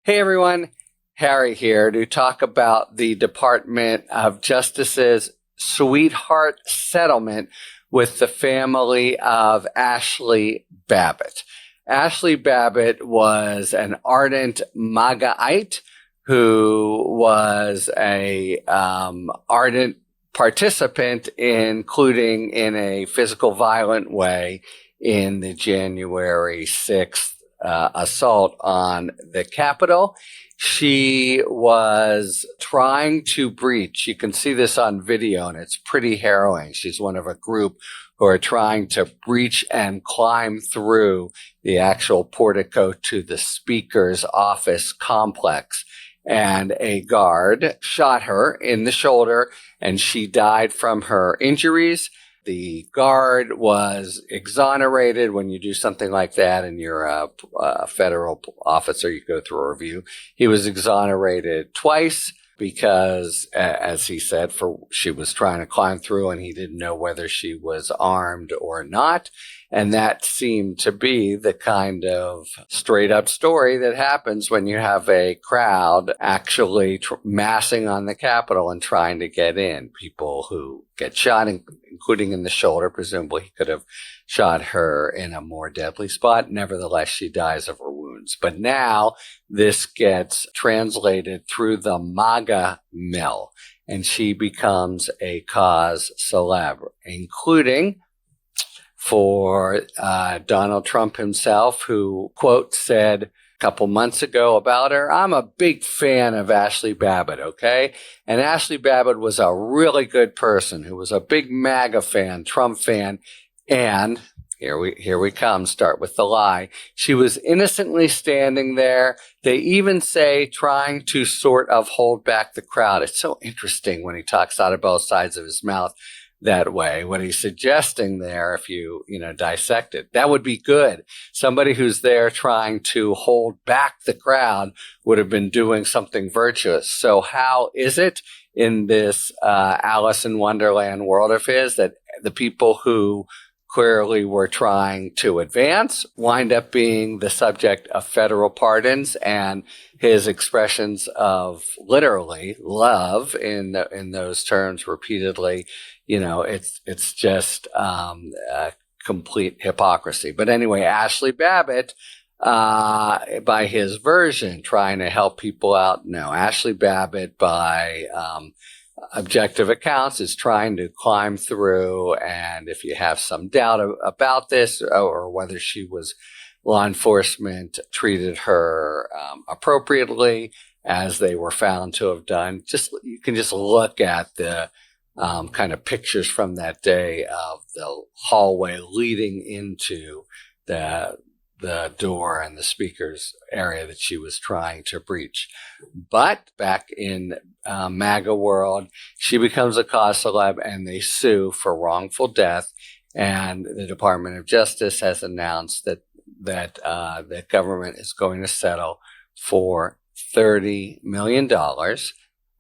Hey everyone, Harry here to talk about the Department of Justice's sweetheart settlement with the family of Ashli Babbitt. Ashli Babbitt was an ardent MAGAite who was a ardent participant, including in a physical violent way in the January 6th assault on the Capitol. She was trying to breach. You can see this on video, and it's pretty harrowing. She's one of a group who are trying to breach and climb through the actual portico to the Speaker's office complex. And a guard shot her in the shoulder, and she died from her injuries. The guard was exonerated. When you do something like that and you're a federal officer, you go through a review. He was exonerated twice because, as he said, she was trying to climb through and he didn't know whether she was armed or not. And that seemed to be the kind of straight up story that happens when you have a crowd actually massing on the Capitol and trying to get in. People who get shot, including in the shoulder. Presumably he could have shot her in a more deadly spot. Nevertheless, she dies of her wounds. But now this gets translated through the MAGA mill, and she becomes a cause célèbre, including for Donald Trump himself, who, quote, said a couple months ago about her, "I'm a big fan of Ashli Babbitt, okay?" And Ashli Babbitt was a really good person who was a big MAGA fan, Trump fan, and here we come, start with the lie. She was innocently standing there. They even say trying to sort of hold back the crowd. It's so interesting when he talks out of both sides of his mouth that way. What he's suggesting there, if you dissect it, that would be good. Somebody who's there trying to hold back the crowd would have been doing something virtuous. So how is it in this Alice in Wonderland world of his that the people who clearly were trying to advance wind up being the subject of federal pardons, and his expressions of literally love in those terms repeatedly, it's just a complete hypocrisy. But anyway, Ashli Babbitt, by his version, trying to help people out. No, Ashli Babbitt, by objective accounts, is trying to climb through. And if you have some doubt about this, or whether law enforcement treated her appropriately, as they were found to have done, you can just look at the kind of pictures from that day of the hallway leading into the door and the Speaker's area that she was trying to breach. But back in MAGA world, she becomes a cause célèbre, and they sue for wrongful death. And the Department of Justice has announced that the government is going to settle for $30 million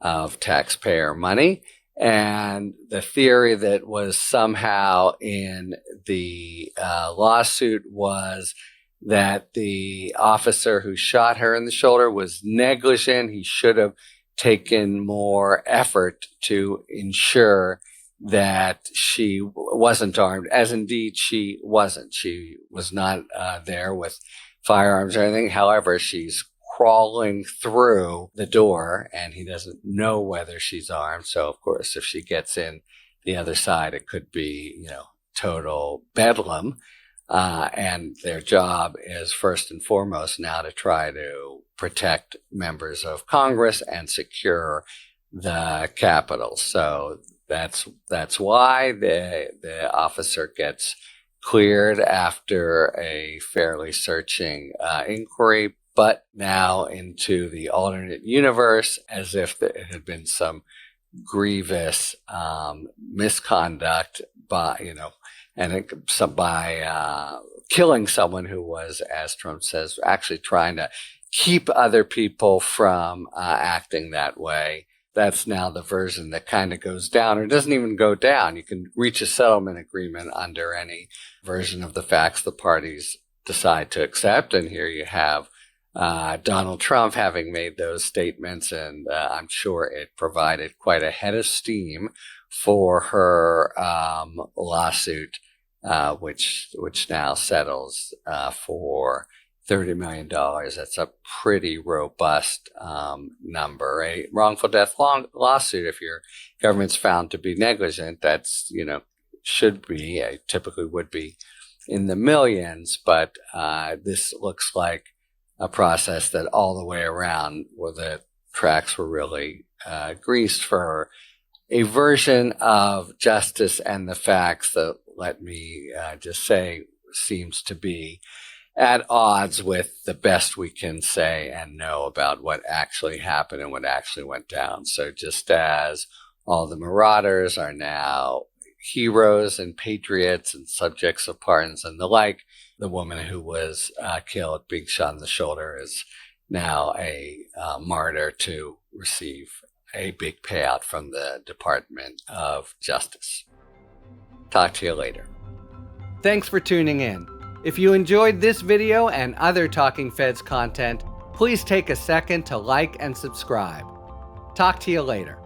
of taxpayer money. And the theory that was somehow in the lawsuit was that the officer who shot her in the shoulder was negligent. He should have taken more effort to ensure that she wasn't armed, as indeed she wasn't. She was not there with firearms or anything. However, she's crawling through the door, and he doesn't know whether she's armed. So, of course, if she gets in the other side, it could be, total bedlam. And their job is first and foremost now to try to protect members of Congress and secure the Capitol. So that's why the officer gets cleared after a fairly searching inquiry. But now into the alternate universe, as if it had been some grievous misconduct by killing someone who was, as Trump says, actually trying to keep other people from acting that way. That's now the version that kind of goes down, or doesn't even go down. You can reach a settlement agreement under any version of the facts the parties decide to accept. And here you have Donald Trump having made those statements, and I'm sure it provided quite a head of steam for her lawsuit, which now settles for $30 million. That's a pretty robust number. A wrongful death lawsuit, if your government's found to be negligent, that's, should be, typically would be in the millions, but this looks like a process that all the way around where the tracks were really greased for a version of justice and the facts that, let me just say, seems to be at odds with the best we can say and know about what actually happened and what actually went down. So just as all the marauders are now heroes and patriots and subjects of pardons and the like, the woman who was killed, being shot in the shoulder, is now a martyr to receive a big payout from the Department of Justice. Talk to you later. Thanks for tuning in. If you enjoyed this video and other Talking Feds content, please take a second to like and subscribe. Talk to you later.